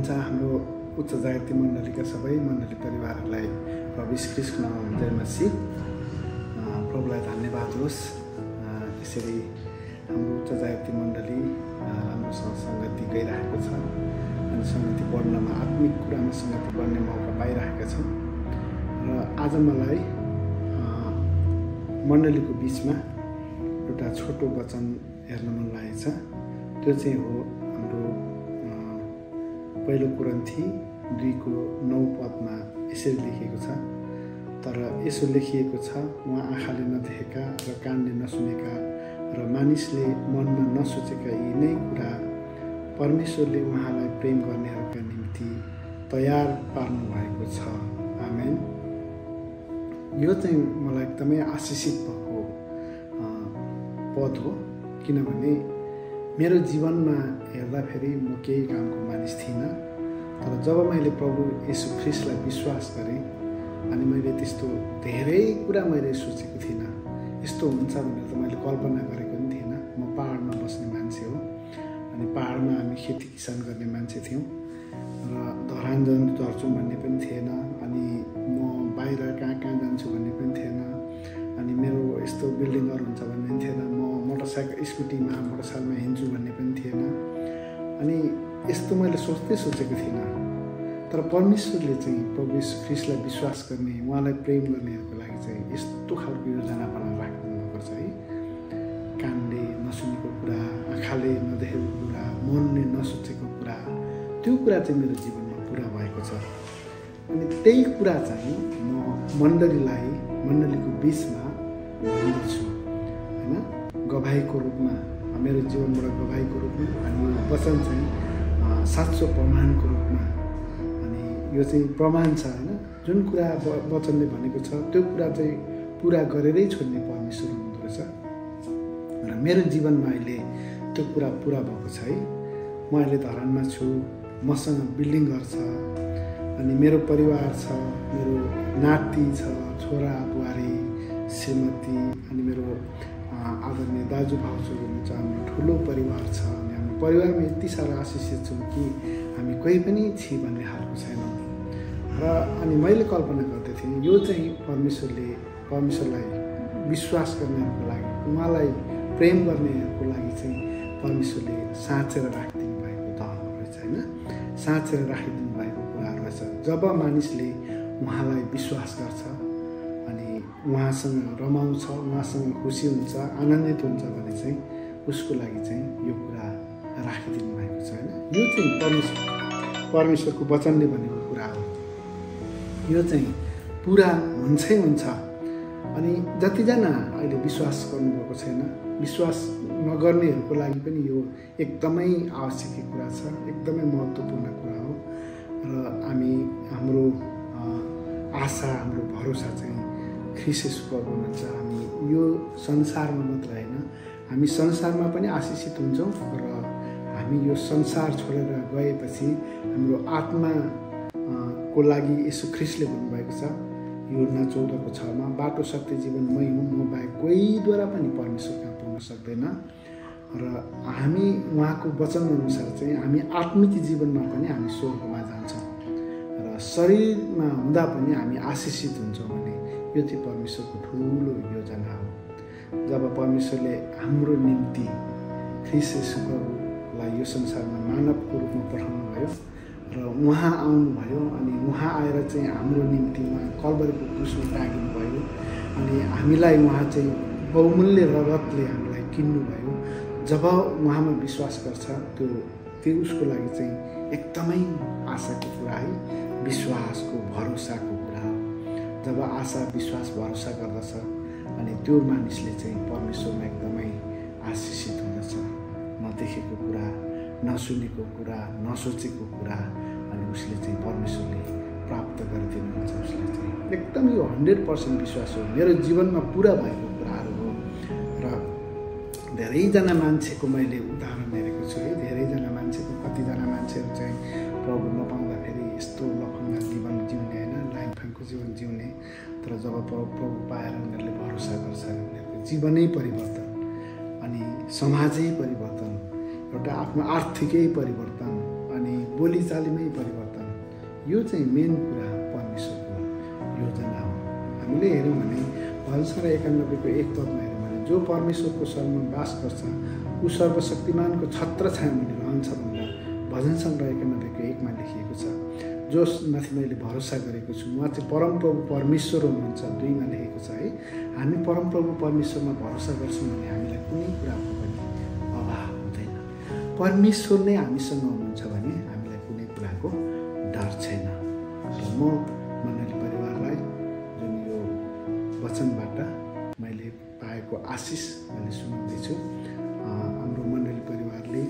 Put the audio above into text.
हुन्छ हाम्रो उच्च जाति मण्डलीका सबै मण्डली परिवारहरूलाई प्रभु यीशु ख्रीष्टको नाममा जय मसीह। प्रभुलाई धन्यवाद होस्। यसरी हाम्रो उच्च जाति मण्डली राम्रोसँग सङ्गति गइरहेको छ अनि सङ्गति बढ्नमा आत्मिक कुरामा सङ्गति बढ्ने मौका पाइरहेका छौँ। र आज मलाई मण्डलीको बिचमा एउटा छोटो वचन हेर्न मन लागेको छ। त्यो चाहिँ हो हाम्रो पहिलो कुरिन्थी 2:9 यसरी लेखिएको छ। तर यसो लेखिएको छ, उहाँ आँखाले नदेखेका र कानले नसुनेका र मानिसले मनमा नसोचेका यी नै कुरा परमेश्वरले उहाँलाई प्रेम गर्नेहरूका निम्ति तयार पार्नु भएको छ। आमेन। यो चाहिँ मलाई एकदमै आशिषित भएको पद हो, किनभने मेरो जीवनमा हेर्दाखेरि म केही कामको मानिस थिइनँ। तर जब मैले प्रभु येशू ख्रीष्टलाई विश्वास गरेँ अनि मैले त्यस्तो धेरै कुरा मैले सोचेको थिइनँ। यस्तो हुन्छ भनेर त मैले कल्पना गरेको पनि थिइनँ। म पहाडमा बस्ने मान्छे हो अनि पहाडमा हामी खेती किसान गर्ने मान्छे थियौँ र धरान चर्छु भन्ने पनि थिएन। अनि म बाहिर कहाँ कहाँ जान्छु भन्ने पनि थिएन। अनि मेरो यस्तो बिल्डिङहरू हुन्छ भन्ने पनि थिएन। म स्कुटीमा मोटरसाइकलमा हिँड्छु भन्ने पनि थिएन। अनि यस्तो मैले सोचेको थिइनँ। तर परमेश्वरले चाहिँ प्रभु येशू ख्रीष्टलाई विश्वास गर्ने, उहाँलाई प्रेम गर्नेहरूको लागि चाहिँ यस्तो खालको योजना बनाएर राख्नुपर्छ है। कानले नसुनेको कुरा, आँखाले नदेखेको कुरा, मनले नसोचेको कुरा, त्यो कुरा चाहिँ मेरो जीवनमा पुरा भएको छ। अनि त्यही कुरा चाहिँ म मण्डलीको बिचमा भन्दछु होइन, गवाहीको रूपमा, मेरो जीवनबाट गवाहीको रूपमा। अनि यो वचन चाहिँ साँचो प्रमाणको रूपमा। अनि यो चाहिँ प्रमाण छ होइन, जुन कुरा वचनले भनेको छ त्यो कुरा चाहिँ पुरा गरेरै छोड्ने परमेश्वर हुँदो रहेछ। र मेरो जीवनमा अहिले त्यो कुरा पुरा भएको छ है। म अहिले धरानमा छु, मसँग बिल्डिङ घर छ, अनि मेरो परिवार छ, मेरो नाति छ, छोरा बुहारी, श्रीमती, अनि मेरो आदरणीय दाजुभाउजू हुनुहुन्छ। हाम्रो ठुलो परिवार छ अनि हाम्रो परिवारमा यति साह्रो आशिषित छौँ कि हामी कोही पनि छि भन्ने खालको छैनौँ। र अनि मैले कल्पना गर्दै थिएँ यो चाहिँ परमेश्वरलाई विश्वास गर्नेहरूको लागि, उहाँलाई प्रेम गर्नेहरूको लागि चाहिँ परमेश्वरले साँचेर राखिदिनु भएको धन रहेछ होइन, साँचेर राखिदिनु भएको कुराहरू रहेछ। जब मानिसले उहाँलाई विश्वास गर्छ अनि उहाँसँग रमाउँछ, उहाँसँग खुसी हुन्छ, आनन्दित हुन्छ भने चाहिँ उसको लागि चाहिँ यो कुरा राखिदिनु भएको छ होइन। यो चाहिँ परमेश्वरको वचनले भनेको कुरा हो। यो चाहिँ पुरा हुन्छै हुन्छ। अनि जतिजना अहिले विश्वास गर्नुभएको छैन, विश्वास नगर्नेहरूको लागि पनि यो एकदमै आवश्यक कुरा छ, एकदमै महत्त्वपूर्ण कुरा हो। र हाम्रो आशा, हाम्रो भरोसा चाहिँ ख्रीष्ट येशूको हुनुहुन्छ। हामी यो संसारमा मात्र होइन, हामी संसारमा पनि आशिषित हुन्छौँ र हामी यो संसार छोडेर गएपछि हाम्रो आत्माको लागि येशू ख्रीष्टले भन्नुभएको छ योहन्ना 14:6 बाटो सत्य जीवन मै हुँ, म बाहेक कोहीद्वारा पनि परमेश्वर कहाँ पुग्न सक्दैन। र हामी उहाँको वचन अनुसार चाहिँ हामी आत्मिक जीवनमा पनि हामी स्वर्गमा जान्छौँ र शरीरमा हुँदा पनि हामी आशिषित हुन्छौँ भने यो चाहिँ परमेश्वरको ठुलो योजना हो। जब परमेश्वरले हाम्रो निम्ति ख्रीष्ट येशूलाई यो संसारमा मानवको रूपमा पठाउनु भयो र उहाँ आउनुभयो अनि उहाँ आएर चाहिँ हाम्रो निम्ति उहाँ कल्भरीको क्रुसमा टाँगिनु भयो अनि हामीलाई उहाँ चाहिँ बहुमूल्य रगतले हामीलाई किन्नुभयो। जब उहाँमा विश्वास गर्छ त्यो उसको लागि चाहिँ एकदमै आशाको कुरा है, विश्वासको भरोसाको कुरा हो। जब आशा विश्वास भरोसा गर्दछ अनि त्यो मानिसले चाहिँ परमेश्वरमा एकदमै आशिषित हुँदछ। नदेखेको कुरा, नसुनेको कुरा, नसोचेको कुरा अनि उसले चाहिँ परमेश्वरले प्राप्त गरिदिनुहुन्छ। उसले चाहिँ एकदम यो 100% विश्वास हो, मेरो जीवनमा पुरा भएको कुराहरू हो। र धेरैजना मान्छेको मैले उदाहरण हेरेको छु है। धेरैजना मान्छेको, कतिजना मान्छेहरू चाहिँ प्रभु नपाउँदाखेरि यस्तो लखङ्गा जीवन जिउने होइन, लाइफाङको जीवन जिउने। तर जब प्रभु पाएर उनीहरूले भरोसा गर्छ उनीहरूको जीवनै परिवर्तन अनि समाजै परिवर्तन, एउटा आफ्नो आर्थिकै परिवर्तन अनि बोलीचालीमै परिवर्तन, यो चाहिँ मेन कुरा परमेश्वरको योजना हो। हामीले हेऱ्यौँ भने भजन सङ्ग्रह 91 को 1 पदमा हेऱ्यौँ भने जो परमेश्वरको शरणमा बास गर्छ ऊ सर्वशक्तिमानको छत्र छायामुनि रहन्छ भनेर भजन सङ्ग्रह 91 को 1 मा लेखिएको छ। जसमाथि मैले भरोसा गरेको छु उहाँ चाहिँ परमप्रभु परमेश्वर हुनुहुन्छ 2 मा लेखेको छ है। हामी परमप्रभु परमेश्वरमा भरोसा गर्छौँ भने हामीलाई कुनै कुराको पनि अभाव हुँदैन। परमेश्वर नै हामीसँग हुनुहुन्छ भने हामीलाई कुनै कुराको डर छैन। र म मण्डली परिवारलाई जुन यो वचनबाट मैले पाएको आशिष मैले सुनाउँदैछु। हाम्रो मण्डली परिवारले